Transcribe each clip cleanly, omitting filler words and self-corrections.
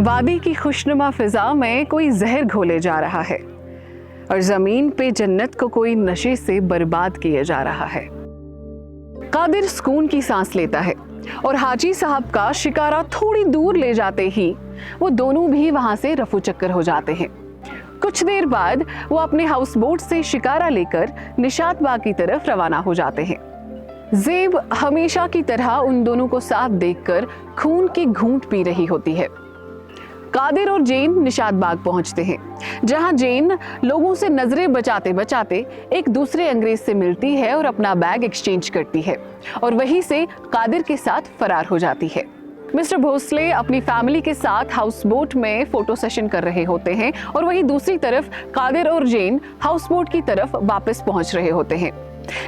वादी की खुशनुमा फिजा में कोई जहर घोले जा रहा है और जमीन पे जन्नत को कोई नशे से बर्बाद किया जा रहा है। कादिर सुकून की सांस लेता है और हाजी साहब का शिकारा थोड़ी दूर ले जाते ही वो दोनों भी वहां से रफू चक्कर हो जाते हैं। कुछ देर बाद वो अपने हाउस बोट से शिकारा लेकर निशात बाग की तरफ रवाना हो जाते हैं। जेब हमेशा की तरह उन दोनों को साथ देखकर खून की घूंट पी रही होती है। कादिर और जेन निशात बाग पहुंचते हैं, जहां जेन लोगों से नजरें बचाते बचाते एक दूसरे अंग्रेज से मिलती है और अपना बैग एक्सचेंज करती है और वहीं से कादिर के साथ फरार हो जाती है। मिस्टर भोसले अपनी फैमिली के साथ हाउस बोट में फोटो सेशन कर रहे होते हैं और वहीं दूसरी तरफ कादिर और जेन हाउस बोट की तरफ वापस पहुंच रहे होते हैं।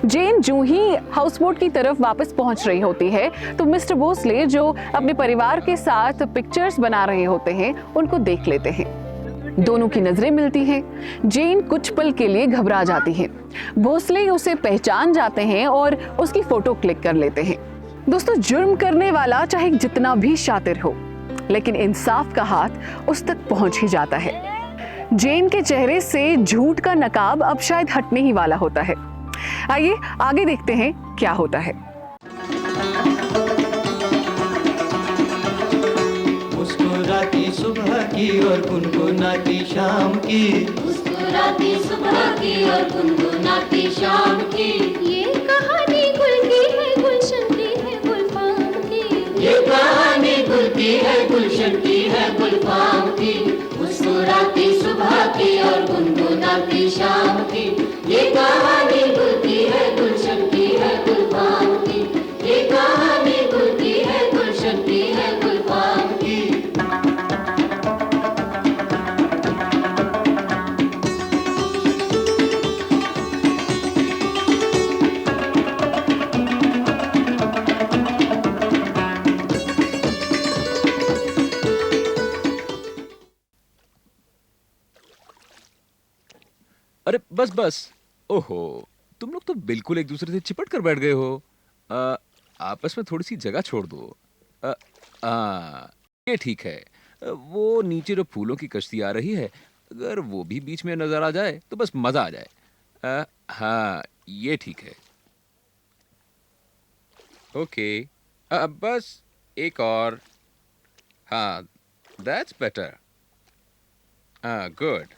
जेन जो ही हाउस बोट की तरफ वापस पहुंच रही होती है तो मिस्टर भोसले जो अपने परिवार के साथ पिक्चर्स बना रहे होते हैं उनको देख लेते हैं। दोनों की नजरें मिलती हैं। जेन कुछ पल के लिए घबरा जाती है। भोसले उसे पहचान जाते हैं और उसकी फोटो क्लिक कर लेते हैं। दोस्तों, जुर्म करने वाला चाहे जितना भी शातिर हो, लेकिन इंसाफ का हाथ उस तक पहुंच ही जाता है। जेन के चेहरे से झूठ का नकाब अब शायद हटने ही वाला होता है। आइए आगे देखते हैं क्या होता है। मुस्कुराती सुबह की और गुनगुनाती शाम की, मुस्कुराती सुबह की और गुनगुनाती शाम की, ये कहानी गुलती है गुलशन की है गुलफाम की, ये कहानी गुलती है गुलशन की है गुलफाम की। मुस्कुराती सुबह की और गुनगुनाती शाम की, ये कहानी गुलती है गुलशन की है गुलफाम की, ये कहानी गुलती है गुलशन की है गुलफाम की। अरे बस बस, ओहो, तुम लोग तो बिल्कुल एक दूसरे से चिपट कर बैठ गए हो। आपस में थोड़ी सी जगह छोड़ दो। ये ठीक है। वो नीचे जो फूलों की कश्ती आ रही है, अगर वो भी बीच में नजर आ जाए तो बस मजा आ जाए। हाँ, ये ठीक है। ओके, बस एक और। हाँ, दैट्स बेटर। गुड।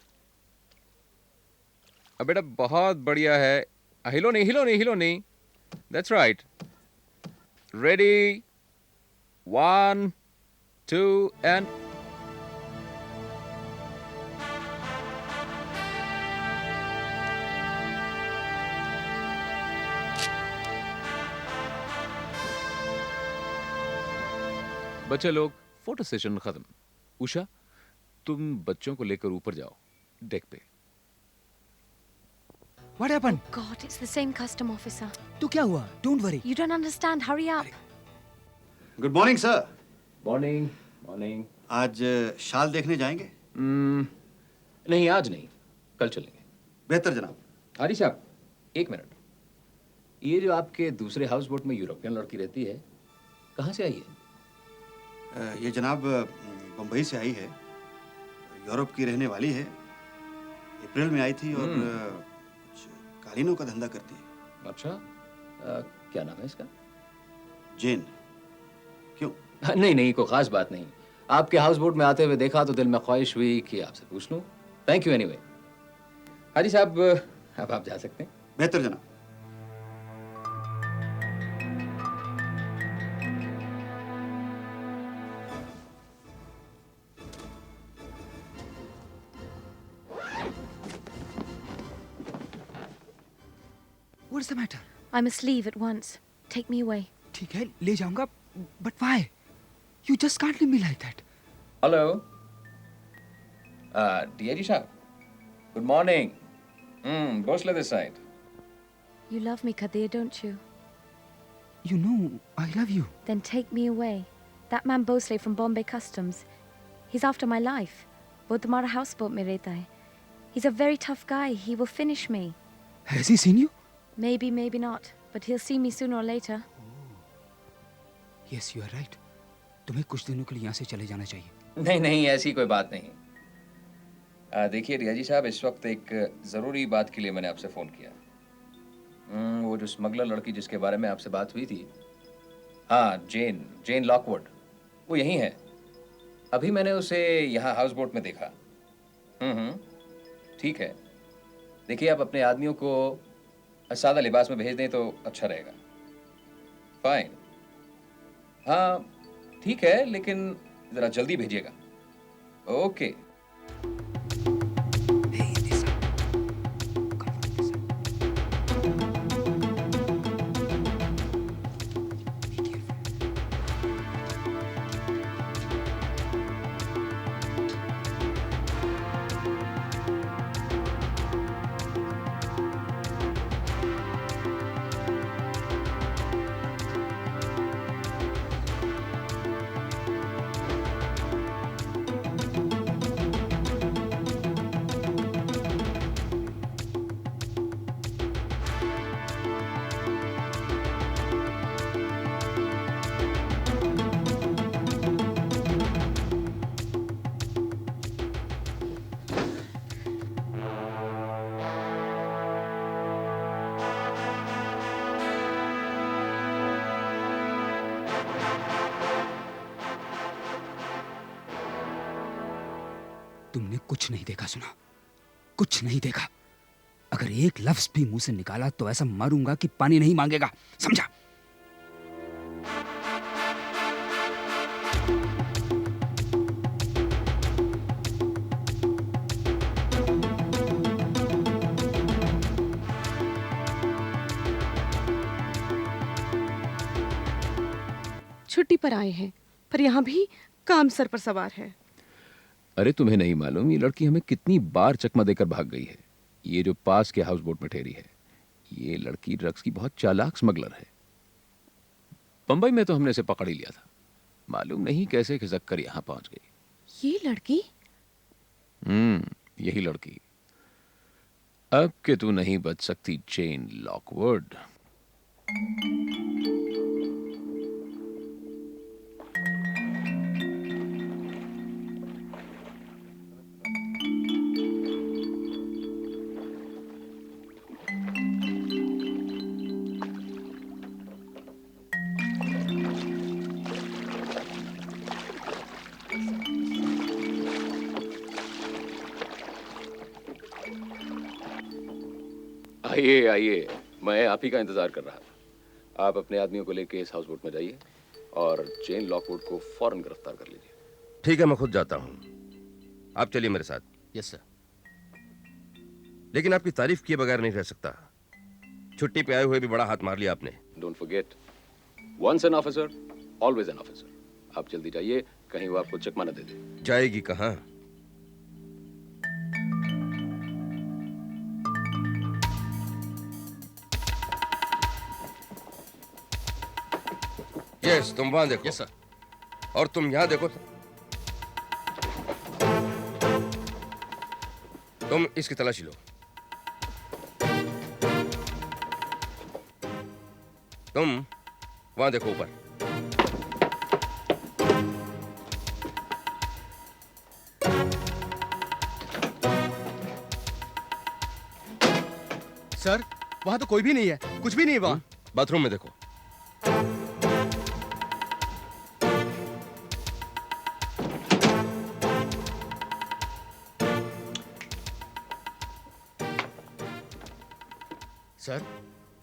बेटा बहुत बढ़िया है। हिलो नहीं, हिलो नहीं, हिलो नहीं। That's right. रेडी, 1 2 एंड बच्चे लोग, फोटो सेशन खत्म। उषा, तुम बच्चों को लेकर ऊपर जाओ डेक पे। What happened? God, it's the same custom officer. तो क्या हुआ? Don't worry. You don't understand. Hurry up. Good morning sir. Morning morning. आज शाल देखने जाएंगे? नहीं, आज नहीं, कल चलेंगे। बेहतर जनाब। आरिश साहब, एक मिनट। ये जो आपके दूसरे हाउस बोट में यूरोपियन लड़की रहती है, कहाँ से आई है? ये जनाब बम्बई से आई है, यूरोप की रहने वाली है। अप्रैल में आई थी और कुछ कालीनों का धंधा करती है। अच्छा, क्या नाम है इसका? जेन। क्यों? नहीं नहीं, कोई खास बात नहीं। आपके हाउस बोट में आते हुए देखा तो दिल में ख्वाहिश हुई कि आपसे पूछ लूं। Thank you anyway. हाजी साहब, अब आप जा सकते हैं। बेहतर जनाब। What's the matter? I must leave at once. Take me away. ठीक है, ले जाऊंगा. But why? You just can't leave me like that. Hello, DIG साहब, good morning. Bhosle this side. You love me, Kadir, don't you? You know I love you. Then take me away. That man Bosley from Bombay Customs. He's after my life. वो तुम्हारा houseboat में रहता है. He's a very tough guy. He will finish me. Has he seen you? Maybe, maybe not. But he'll see me sooner or later. Yes, you are right. तुम्हें कुछ दिनों के लिए यहाँ से चले जाना चाहिए। नहीं नहीं, ऐसी कोई बात नहीं। देखिए रिया जी साहब, इस वक्त एक ज़रूरी बात के लिए मैंने आपसे फ़ोन किया। वो जो स्मगलर लड़की जिसके बारे में आपसे बात हुई थी, हाँ, जेन लॉकवुड, वो यहीं है। अभी मैंने उसे यहाँ हाउस बोट में देखा। ठीक है। देखिए, आप अपने आदमियों को सादा लिबास में भेज दें तो अच्छा रहेगा। फाइन। हाँ ठीक है, लेकिन ज़रा जल्दी भेजिएगा। Okay. Hey, Nisa. Come on, Nisa. Be careful. तुमने कुछ नहीं देखा सुना, कुछ नहीं देखा। अगर एक लफ्ज भी मुंह से निकाला तो ऐसा मारूंगा कि पानी नहीं मांगेगा, समझा? छुट्टी पर आए हैं, पर यहाँ भी काम सर पर सवार है। अरे तुम्हें नहीं मालूम ये लड़की हमें कितनी बार चकमा देकर भाग गई है। ये जो पास के हाउस बोट में ठहरी है, ये लड़की ड्रग्स की बहुत चालाक स्मगलर है। बंबई में तो हमने इसे पकड़ ही लिया था, मालूम नहीं कैसे खिसक कर यहाँ पहुंच गई। ये लड़की? यही लड़की। अब के तू नहीं बच सकती जेन लॉकवुड। आइए आइए, मैं आप ही का इंतजार कर रहा था। आप अपने आदमियों को लेके इस हाउस बोट में जाइए और जेन लॉकवुड को फौरन गिरफ्तार कर लीजिए। ठीक है, मैं खुद जाता हूँ, आप चलिए मेरे साथ। Yes sir. लेकिन आपकी तारीफ किए बगैर नहीं रह सकता। छुट्टी पे आए हुए भी बड़ा हाथ मार लिया आपने। Don't forget, once an officer always an officer. आप जल्दी जाइए, कहीं वो आपको चकमा न दे दे। जाएगी कहाँ? यस, तुम वहां देखो। Yes sir. और तुम यहां देखो। तुम इसकी तलाशी लो। तुम वहां देखो ऊपर। सर, वहां तो कोई भी नहीं है, कुछ भी नहीं है वहां। बाथरूम में देखो।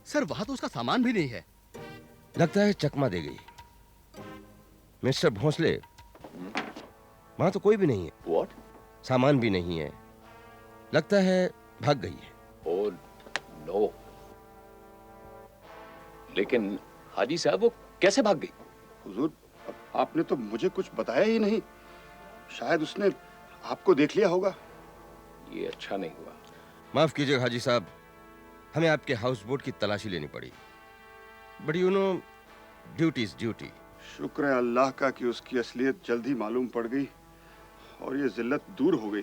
सर वहां तो उसका सामान भी नहीं है। लगता है चकमा दे गई। मिस्टर भोंसले, वहां तो कोई भी नहीं है। व्हाट? सामान भी नहीं है। लगता है भाग गई है। Oh no. लेकिन हाजी साहब वो कैसे भाग गई? हुजूर, आपने तो मुझे कुछ बताया ही नहीं। शायद उसने आपको देख लिया होगा। ये अच्छा नहीं हुआ। माफ कीजिएगा हाजी साहब, हमें आपके हाउस बोट की तलाशी लेनी पड़ी। But you know, duty is duty. शुक्र है अल्लाह का कि उसकी असलियत जल्द ही मालूम पड़ गई और ये जिल्लत दूर हो गई।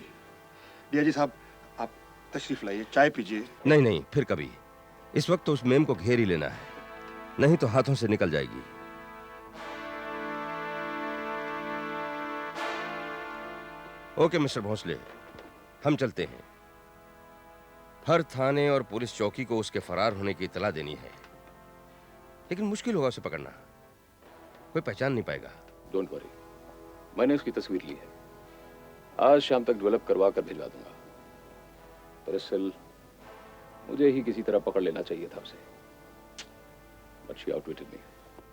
डिया जी साहब, आप तशरीफ लाइए, चाय पीजिए। नहीं नहीं, फिर कभी। इस वक्त तो उस मेम को घेर ही लेना है, नहीं तो हाथों से निकल जाएगी। ओके मिस्टर भोंसले, हम चलते हैं। हर थाने और पुलिस चौकी को उसके फरार होने की इत्तला देनी है, लेकिन मुश्किल होगा उसे पकड़ना। कोई पहचान नहीं पाएगा। डोंट वरी, मैंने उसकी तस्वीर ली है, आज शाम तक डेवलप करवा कर भिजवा दूंगा। दरअसल मुझे ही किसी तरह पकड़ लेना चाहिए था उसे, बट शी आउटविटेड मी।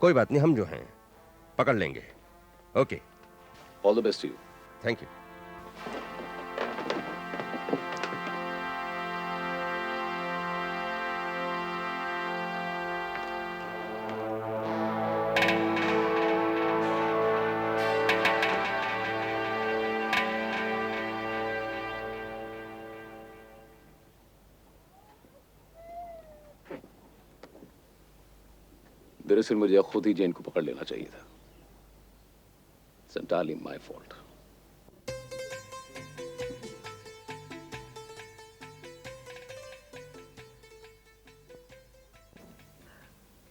कोई बात नहीं, हम जो हैं पकड़ लेंगे। Okay, all the best to you. Thank you. दरअसल मुझे खुद ही जैन को पकड़ लेना चाहिए था। It's entirely my fault.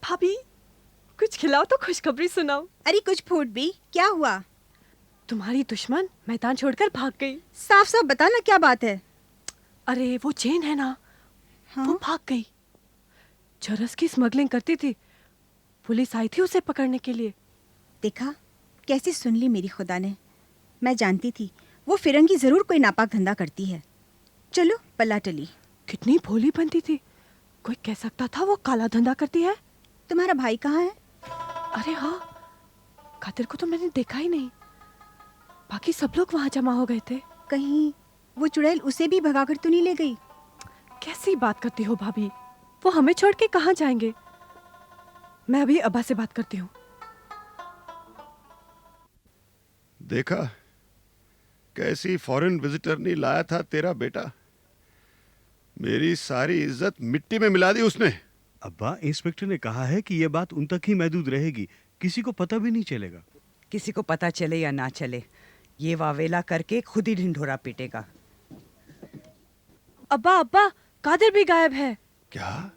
भाभी, कुछ खिलाओ तो खुशखबरी सुनाओ। अरे कुछ फूट भी, क्या हुआ? तुम्हारी दुश्मन मैदान छोड़कर भाग गई। साफ साफ बता ना, क्या बात है? अरे वो चेन है ना, हाँ? वो भाग गई। चरस की स्मगलिंग करती थी, पुलिस आई थी उसे पकड़ने के लिए। देखा कैसे सुन ली मेरी खुदा ने। मैं जानती थी वो फिरंगी जरूर कोई नापाक धंधा करती है। चलो पल्ला टली। कितनी भोली बनती थी, कोई कह सकता था वो काला धंधा करती है। तुम्हारा भाई कहाँ है? अरे हाँ, कादिर को तो मैंने देखा ही नहीं। बाकी सब लोग वहां जमा हो गए थे। कहीं वो चुड़ैल उसे भी भगाकर तो नहीं ले गई? कैसी बात करती हो भाभी, वो हमें छोड़ के कहाँ जाएंगे। मैं अभी अब्बा से बात करती हूँ। देखा कैसी फॉरेन विजिटर नहीं लाया था तेरा बेटा। मेरी सारी इज्जत मिट्टी में मिला दी उसने। अब्बा, इंस्पेक्टर ने कहा है कि यह बात उन तक ही महदूद रहेगी, किसी को पता भी नहीं चलेगा। किसी को पता चले या ना चले, ये वावेला करके खुद ही ढिंढोरा पीटेगा। अब्बा, कादिर भी गायब है। क्या?